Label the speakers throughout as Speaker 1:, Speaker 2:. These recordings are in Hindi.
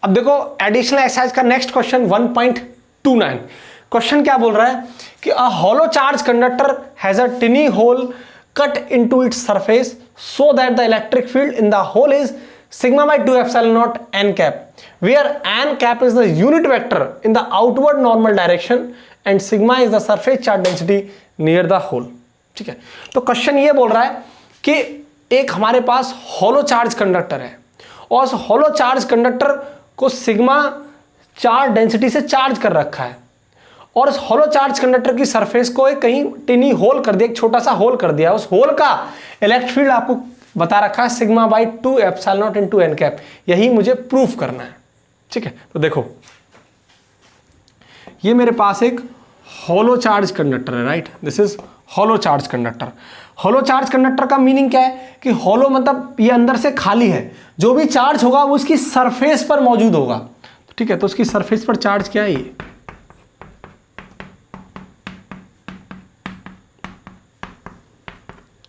Speaker 1: अब देखो एडिशनल एक्सरसाइज का नेक्स्ट क्वेश्चन 1.29। क्वेश्चन क्या बोल रहा है कि a hollow charge conductor has a tiny hole cut into its surface so that the electric field in the hole is sigma by 2 epsilon naught n cap, where n cap is the unit vector in the outward normal direction and sigma is the surface charge density near the hole। ठीक है, तो क्वेश्चन ये बोल रहा है कि एक हमारे पास हॉलो चार्ज कंडक्टर है और उस हॉलो चार्ज कंडक्टर को सिग्मा चार्ज डेंसिटी से चार्ज कर रखा है और उस हॉलो चार्ज कंडक्टर की सरफेस को एक कहीं टिनी होल कर दिया, एक छोटा सा होल कर दिया। उस होल का इलेक्ट्रिक फील्ड आपको बता रखा है sigma by 2 epsilon naught into n cap, यही मुझे प्रूफ करना है। ठीक है, तो देखो ये मेरे पास एक हॉलो चार्ज कंडक्टर है, right, this is hollow charge conductor. Hollow charge conductor का मीनिंग क्या है कि हॉलो मतलब ये अंदर से खाली है, जो भी चार्ज होगा वो उसकी सरफेस पर मौजूद होगा। ठीक है, तो उसकी सरफेस पर चार्ज क्या है ये,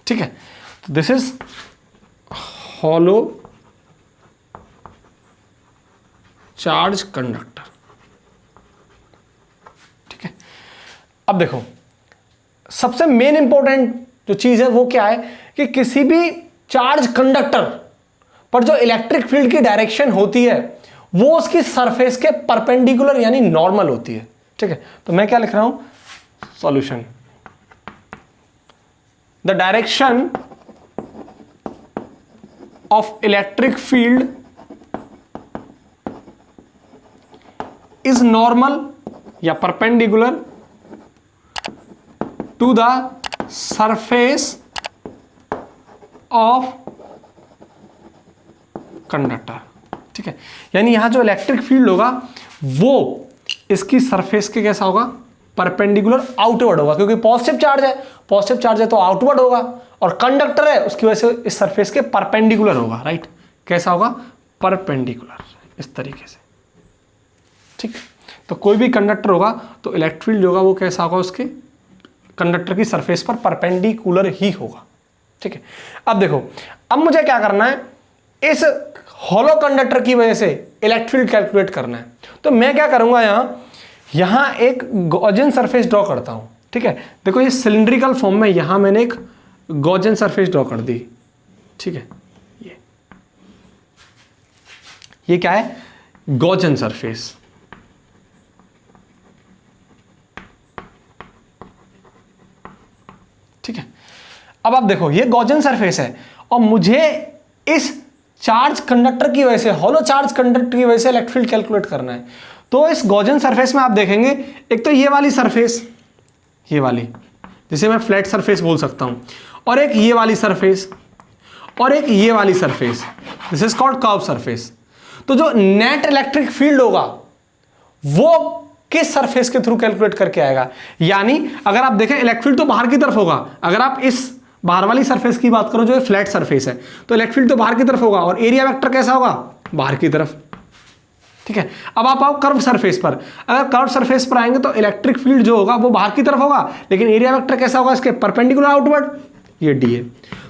Speaker 1: ठीक है, this is hollow charge conductor. ठीक है, अब देखो सबसे मेन इंपॉर्टेंट जो चीज है वो क्या है कि किसी भी चार्ज कंडक्टर पर जो इलेक्ट्रिक फील्ड की डायरेक्शन होती है वो उसकी सरफेस के परपेंडिकुलर यानी नॉर्मल होती है। ठीक है, तो मैं क्या लिख रहा हूं, solution, the direction of electric field is normal या perpendicular to the surface of conductor। ठीक है, यानी यहां जो इलेक्ट्रिक फील्ड होगा वो इसकी सरफेस के कैसा होगा, परपेंडिकुलर आउटवर्ड होगा, क्योंकि पॉजिटिव चार्ज है तो आउटवर्ड होगा और कंडक्टर है उसकी वजह से इस सरफेस के परपेंडिकुलर होगा, राइट, कैसा होगा, परपेंडिकुलर, इस तरीके से। ठीक, तो कोई भी कंडक्टर होगा तो इलेक्ट्रिक फील्ड होगा वो कैसा होगा, उसके कंडक्टर की सरफेस पर परपेंडिकुलर ही होगा। ठीक है, अब देखो अब मुझे क्या करना है, इस हॉलो कंडक्टर की वजह से इलेक्ट्रिक फील्ड कैलकुलेट करना है। तो मैं क्या करूंगा, यहां एक गॉसियन सरफेस ड्रॉ करता हूं। ठीक है, देखो ये सिलिंड्रिकल फॉर्म में यहां मैंने एक गॉसियन सरफेस ड्रॉ कर दी। ठीक है, ये क्या है, गॉसियन सरफेस। ठीक है, अब आप देखो ये गॉसियन सरफेस है और मुझे इस चार्ज कंडक्टर की वजह से, हॉलो चार्ज कंडक्टर की वजह से इलेक्ट्रिक फील्ड कैलकुलेट करना है। तो इस गॉसियन सरफेस में आप देखेंगे एक तो ये वाली सरफेस, ये वाली जिसे मैं फ्लैट सरफेस बोल सकता हूं, और एक ये वाली सरफेस और एक ये वाली surface, this is called curve surface. तो जो नेट इलेक्ट्रिक फील्ड होगा वो किस सरफेस के थ्रू कैलकुलेट करके आएगा, यानी अगर आप देखें इलेक्ट्रिक फील्ड तो बाहर की तरफ होगा। अगर आप इस बाहर वाली सरफेस की बात करो जो फ्लैट सरफेस है तो इलेक्ट्रिक फील्ड तो बाहर की तरफ होगा और एरिया वेक्टर कैसा होगा, बाहर की तरफ। ठीक है, अब आप आओ कर्व सरफेस पर। अगर कर्व सरफेस पर आएंगे तो इलेक्ट्रिक फील्ड जो होगा वो बाहर की तरफ होगा, लेकिन एरिया वेक्टर कैसा होगा, इसके परपेंडिकुलर आउटवर्ड, ये डी है।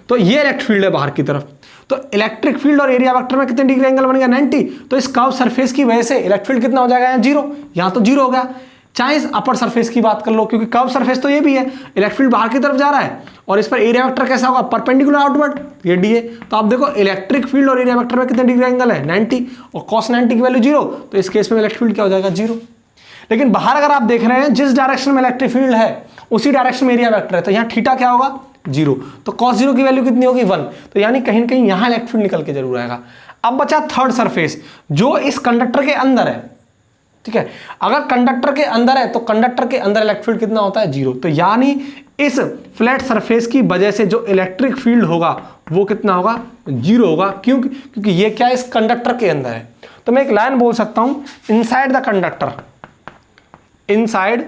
Speaker 1: तो ये इलेक्ट्रिक फील्ड है बाहर की तरफ। तो इलेक्ट्रिक फील्ड और एरिया वेक्टर में कितने डिग्री एंगल बनेगा, 90। तो इस कर्व सरफेस की वजह से इलेक्ट्रिक फील्ड कितना हो जाएगा, यहाँ 0, यहाँ तो 0 हो गया। चाहे इस अपर सरफेस की बात कर लो, क्योंकि कर्व सरफेस तो ये भी है, इलेक्ट्रिक फील्ड बाहर की तरफ जा रहा है और इस पर एरिया वेक्टर कैसा होगा, परपेंडिकुलर आउटवर्ड, ये डी है। तो आप देखो इलेक्ट्रिक फील्ड और एरिया वेक्टर में कितने डिग्री एंगल है, 90, और cos 90 की वैल्यू 0, तो इस केस में इलेक्ट्रिक फील्ड क्या हो जाएगा, 0। लेकिन बाहर अगर आप देख रहे हैं जिस डायरेक्शन में इलेक्ट्रिक फील्ड है उसी डायरेक्शन में एरिया वेक्टर है, तो यहाँ थीटा क्या होगा, 0, तो cos 0 की वैल्यू कितनी होगी, 1। तो यानी कहीं ना कहीं यहाँ इलेक्ट्रिक फील्ड निकल के जरूर आएगा। अब बचा थर्ड सरफेस जो इस कंडक्टर के अंदर है। ठीक है, अगर कंडक्टर के अंदर है तो कंडक्टर के अंदर इलेक्ट्रिक फील्ड कितना होता है, 0। तो यानी इस फ्लैट सरफेस की वजह से जो इलेक्ट्रिक फील्ड होगा वो कितना होगा, 0 होगा। क्यों, क्योंकि ये क्या है, इस कंडक्टर के अंदर है। तो मैं एक लाइन बोल सकता हूं, inside the conductor, inside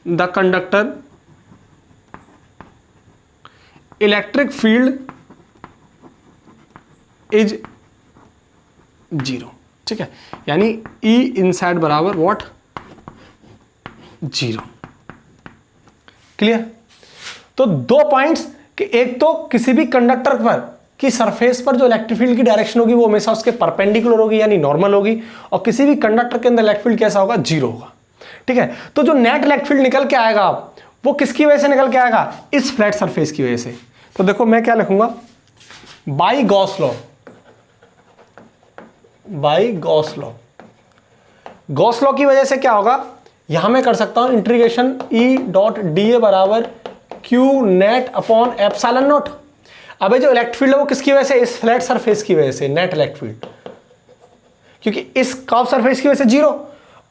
Speaker 1: the conductor electric field is 0। ठीक है, यानी E इनसाइड बराबर व्हाट, 0। क्लियर। तो 2 पॉइंट्स कि एक तो किसी भी कंडक्टर पर कि सरफेस पर जो इलेक्ट्रिक फील्ड की डायरेक्शन होगी वो हमेशा उसके परपेंडिकुलर होगी यानी नॉर्मल होगी, और किसी भी कंडक्टर के अंदर इलेक्ट्रिक फील्ड कैसा होगा, जीरो होगा। ठीक है, तो जो नेट इलेक्ट्रिक फील्ड निकल के आएगा वो किसकी वजह से निकल के आएगा, इस फ्लैट सरफेस की वजह से। तो देखो मैं क्या लिखूंगा, by Gauss law, by Gauss law. Gauss law की वजह से क्या होगा, यहां मैं कर सकता हूं integration E dot D A बराबर Q net upon epsilon nought. अब जो इलेक्ट्रिक फील्ड है वो किसकी वजह से, इस फ्लैट सरफेस की वजह से, नेट इलेक्ट्रिक फील्ड, क्योंकि इस कर्व सरफेस की वजह से जीरो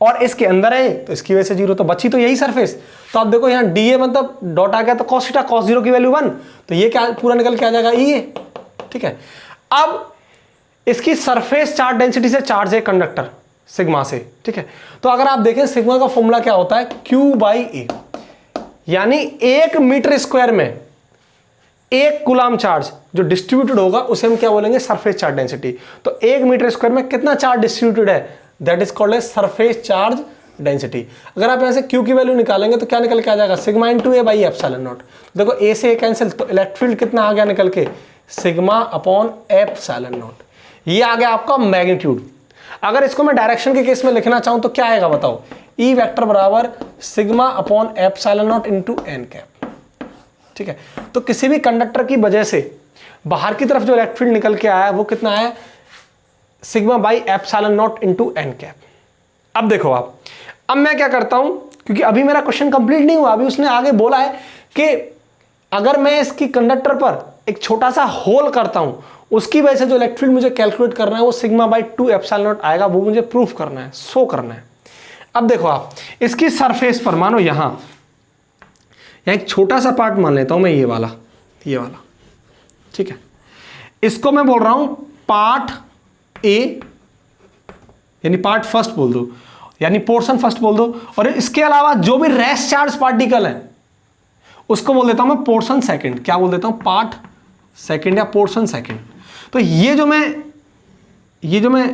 Speaker 1: और इसके अंदर है तो इसकी वजह से जीरो, तो बची तो यही सरफेस। तो आप देखो यहाँ डी ए मतलब डॉट आ गया तो कॉस थीटा, कॉस जीरो की वैल्यू 1, तो ये क्या पूरा निकल के आ जाएगा ई ए। ठीक है, अब इसकी सरफेस चार्ज डेंसिटी से चार्ज है कंडक्टर सिग्मा से। ठीक है, तो अगर आप देखें सिग्मा का फॉर्मूला क्या होता है, क्यू बाई ए, यानी 1 मीटर स्क्वायर में 1 कूलाम चार्ज जो डिस्ट्रीब्यूटेड होगा उसे हम क्या बोलेंगे, सरफेस चार्ज डेंसिटी। तो 1 मीटर स्क्वायर में कितना चार्ज डिस्ट्रीब्यूटेड है, that is called as surface charge density. अगर आप यहां से क्यू की वैल्यू निकालेंगे तो क्या निकल के आ जाएगा, sigma into A by epsilon not. देखो ए से ए कैंसिल, तो इलेक्ट्रिक फील्ड कितना आ गया निकल के, सिग्मा अपॉन एप्सिलॉन नॉट। ये आ गया आपका मैग्नीट्यूड। अगर इसको मैं डायरेक्शन के केस में लिखना चाहूं तो क्या आएगा बताओ, ई वेक्टर बराबर sigma upon epsilon naught into n cap. ठीक है, तो किसी भी कंडक्टर की वजह से बाहर की तरफ जो इलेक्ट्रिक फील्ड निकल के आया है वो कितना है, sigma by epsilon naught into n cap. अब देखो आप, अब मैं क्या करता हूं, क्योंकि अभी मेरा क्वेश्चन कंप्लीट नहीं हुआ, अभी उसने आगे बोला है कि अगर मैं इसकी कंडक्टर पर एक छोटा सा होल करता हूं उसकी वजह से जो इलेक्ट्रिक फील्ड मुझे कैलकुलेट करना है वो सिग्मा बाई 2 एप्सिलॉन नॉट आएगा, वो मुझे प्रूफ करना है, शो करना है। अब देखो आप, इसकी सरफेस पर मानो यहां एक छोटा सा पार्ट मान लेता हूं मैं, ये वाला, ये वाला। ठीक है, इसको मैं बोल रहा हूं पार्ट ए, यानी पार्ट फर्स्ट बोल दो, यानी पोर्शन फर्स्ट बोल दो, और इसके अलावा जो भी रेस्ट चार्ज पार्टिकल है उसको बोल देता हूं मैं पोर्शन सेकंड। क्या बोल देता हूं, पार्ट सेकंड या पोर्शन सेकंड। तो ये जो मैं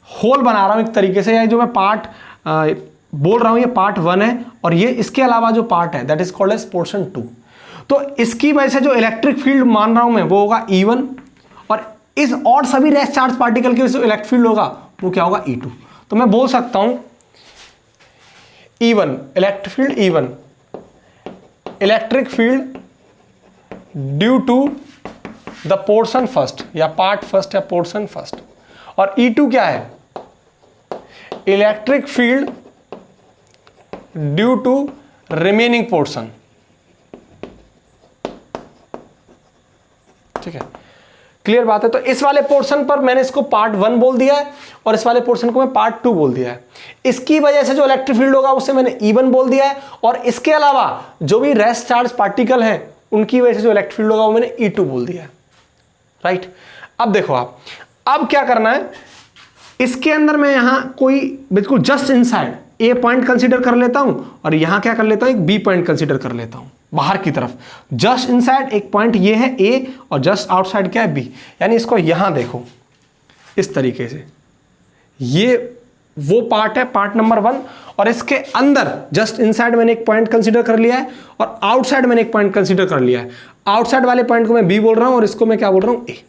Speaker 1: होल बना रहा हूं एक तरीके से, या जो मैं पार्ट बोल रहा हूं ये पार्ट 1 है, और ये इसके अलावा जो पार्ट है that is called as portion 2। तो इसकी वजह से जो इलेक्ट्रिक फील्ड मान रहा हूं मैं वो होगा E1, और इस और सभी रेस्ट चार्ज पार्टिकल के जो इलेक्ट्रिक फील्ड होगा वो क्या होगा, E2। तो मैं बोल सकता हूं E1 electric field, E1 electric field due to the portion first या पार्ट फर्स्ट या पोर्शन फर्स्ट, और E2 क्या है, electric field due to remaining portion. ठीक है, क्लियर बात है। तो इस वाले पोर्शन पर मैंने इसको पार्ट 1 बोल दिया है और इस वाले पोर्शन को मैं पार्ट 2 बोल दिया है। इसकी वजह से जो इलेक्ट्रिक फील्ड होगा उसे मैंने E1 बोल दिया है, और इसके अलावा जो भी रेस्ट चार्ज पार्टिकल हैं उनकी वजह से जो इलेक्ट्रिक फील्ड होगा वो मैंने E2 बोल दिया है। राइट, अब देखो आप, अब क्या करना है, इसके अंदर मैं यहां कोई बिल्कुल just inside a point consider कर लेता हूं, और यहां क्या कर लेता हूं, एक बी पॉइंट कंसीडर कर लेता हूं बाहर की तरफ। जस्ट इनसाइड एक पॉइंट ये है ए, और जस्ट आउटसाइड क्या है बी, यानी इसको यहां देखो इस तरीके से, ये वो पार्ट है पार्ट नंबर 1, और इसके अंदर जस्ट इनसाइड मैंने एक पॉइंट कंसीडर कर लिया है और आउटसाइड मैंने एक पॉइंट कंसीडर कर लिया है। आउटसाइड वाले पॉइंट को मैं बी बोल रहा हूं और इसको मैं क्या बोल रहा हूं, ए।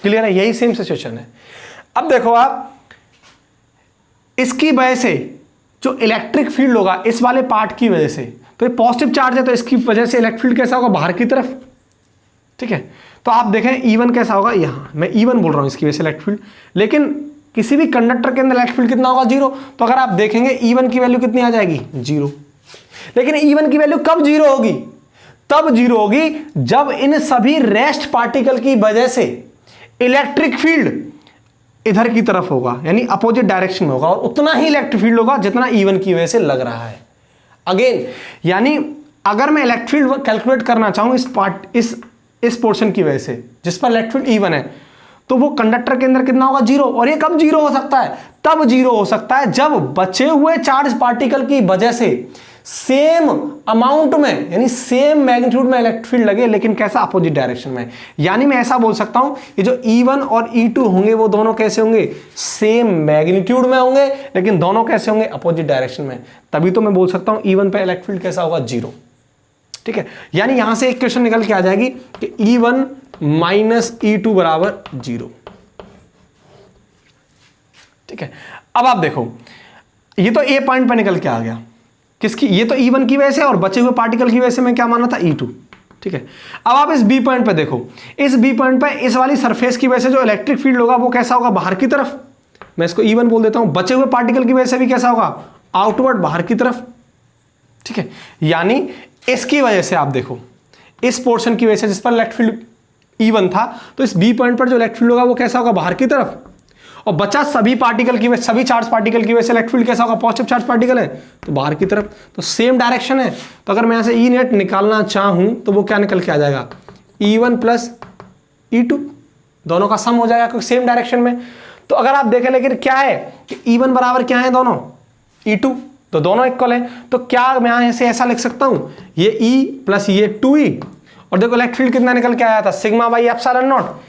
Speaker 1: क्लियर है, यही सेम सिचुएशन है। अब देखो आप, इसकी वजह से जो इलेक्ट्रिक फील्ड होगा इस वाले पार्ट की वजह से, तो ये पॉजिटिव चार्ज है तो इसकी वजह से इलेक्ट्रिक फील्ड कैसा होगा, बाहर की तरफ। ठीक है, तो आप देखें E1 कैसा होगा, यहां मैं E1 बोल रहा हूं इसकी वजह से इलेक्ट्रिक फील्ड, लेकिन किसी भी कंडक्टर के अंदर इलेक्ट्रिक फील्ड कितना होगा, 0। तो अगर आप देखेंगे E1 की वैल्यू कितनी आ जाएगी, 0। लेकिन E1 की वैल्यू कब 0 होगी, तब 0 होगी जब इन सभी रेस्ट पार्टिकल की वजह से इलेक्ट्रिक फील्ड इधर की तरफ होगा, यानी अपोजिट डायरेक्शन में होगा, और उतना ही इलेक्ट्रिक फील्ड होगा जितना E1 की वजह से लग रहा है। अगेन, यानी अगर मैं इलेक्ट्रिक फील्ड कैलकुलेट करना चाहूं इस पोर्शन की वजह से जिस पर इलेक्ट्रिक फील्ड E1 है, तो वो कंडक्टर के अंदर कितना होगा, 0। और ये कब 0 हो सकता है, तब 0 हो सकता है जब बचे हुए चार्ज पार्टिकल की वजह से सेम अमाउंट में, यानी सेम मैग्नीट्यूड में इलेक्ट्रिक फील्ड लगे, लेकिन कैसा, अपोजिट डायरेक्शन में। यानी मैं ऐसा बोल सकता हूं, ये जो E1 और E2 होंगे वो दोनों कैसे होंगे, सेम मैग्नीट्यूड में होंगे, लेकिन दोनों कैसे होंगे, अपोजिट डायरेक्शन में। तभी तो मैं बोल सकता हूं E1 पे इलेक्ट्रिक फील्ड कैसा होगा, 0। ठीक है, यानी यहां से एक क्वेश्चन निकल के आ जाएगी कि E1 माइनस E2 बराबर 0। ठीक है, अब आप देखो ये तो ए पॉइंट पर निकल के आ गया, किसकी, ये तो E1 की वजह से और बचे हुए पार्टिकल की वजह से मैं क्या माना था E2। ठीक है, अब आप इस बी पॉइंट पे देखो, इस बी पॉइंट पे इस वाली सरफेस की वजह से जो इलेक्ट्रिक फील्ड होगा वो कैसा होगा, बाहर की तरफ, मैं इसको E1 बोल देता हूं। बचे हुए पार्टिकल की वजह से भी कैसा होगा, आउटवर्ड, बाहर की तरफ। ठीक है, यानी इसकी वजह से आप देखो, इस पोर्शन की वजह से जिस पर इलेक्ट्रिक फील्ड E1 था, तो इस बी पॉइंट पर जो इलेक्ट्रिक फील्ड होगा वो कैसा होगा, बाहर की तरफ। और बचा सभी पार्टिकल की वजह, सभी चार्ज पार्टिकल की वजह से इलेक्ट्रिक फील्ड कैसा होगा, पॉजिटिव चार्ज पार्टिकल है तो बाहर की तरफ, तो सेम डायरेक्शन है। तो अगर मैं यहां से ई नेट निकालना चाहूं तो वो क्या निकल के आ जाएगा, E1 प्लस E2, दोनों का सम हो जाएगा क्योंकि सेम डायरेक्शन में। तो अगर आप देखें लेकिन क्या है कि E1 बराबर क्या है दोनों, E2, तो दोनों इक्वल है। तो क्या मैं यहां से ऐसा लिख सकता हूं, ये E प्लस ये 2E, और देखो इलेक्ट्रिक फील्ड कितना निकल के आया था, सिग्मा बाई एप्सिलॉन नॉट।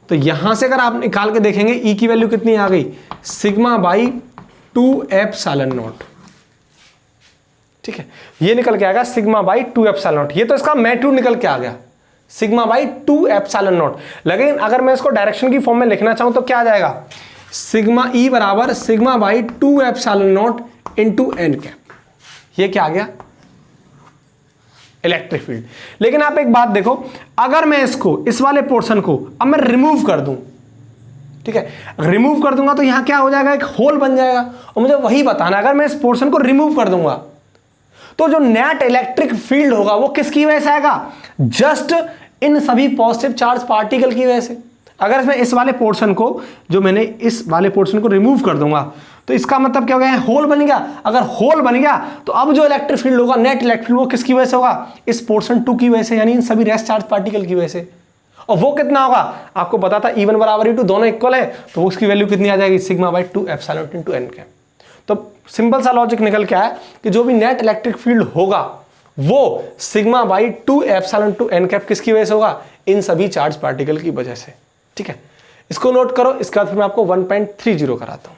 Speaker 1: तो यहां से अगर आप निकाल के देखेंगे E की वैल्यू कितनी आ गई, सिग्मा बाई 2 एप्सिलॉन नॉट। ठीक है, ये निकल के आएगा सिग्मा बाई 2 एप्सिलॉन नॉट। ये तो इसका मैग्नीट्यूड निकल के आ गया, सिग्मा बाई 2 एप्सिलॉन नॉट। लेकिन अगर मैं इसको डायरेक्शन की फॉर्म में लिखना चाहूं तो क्या आ जाएगा, सिग्मा E बराबर sigma by 2 epsilon naught into n cap. ये क्या आ गया, इलेक्ट्रिक फील्ड। लेकिन आप एक बात देखो, अगर मैं इसको, इस वाले पोर्शन को अब मैं रिमूव कर दूं, ठीक है, रिमूव कर दूंगा तो यहां क्या हो जाएगा, एक होल बन जाएगा। और मुझे वही बताना, अगर मैं इस पोर्शन को रिमूव कर दूंगा तो जो नेट इलेक्ट्रिक फील्ड होगा वो किसकी वजह से आएगा, जस्ट इन सभी पॉजिटिव चार्ज पार्टिकल की वजह से। अगर मैं इस वाले पोर्शन को, जो मैंने इस वाले पोर्शन को रिमूव कर दूंगा तो इसका मतलब क्या हो गया, होल बन गया। अगर होल बन गया तो अब जो इलेक्ट्रिक फील्ड होगा, नेट इलेक्ट्रिक फील्ड, वो किसकी वजह से होगा, इस पोर्शन 2 की वजह से, यानी इन सभी रेस्ट चार्ज पार्टिकल की वजह से। और वो कितना होगा, आपको पता था E1 बराबर E2, दोनों इक्वल है, तो उसकी वैल्यू कितनी आ जाएगी, sigma by 2 epsilon naught into n cap. तो सिंपल सा लॉजिक निकल के आया कि जो भी नेट इलेक्ट्रिक फील्ड होगा वो sigma by 2 epsilon to n cap किसकी वजह से होगा, इन सभी चार्ज पार्टिकल की वजह से। ठीक है, इसको नोट करो, इसके बाद फिर मैं आपको 1.30 कराता हूं।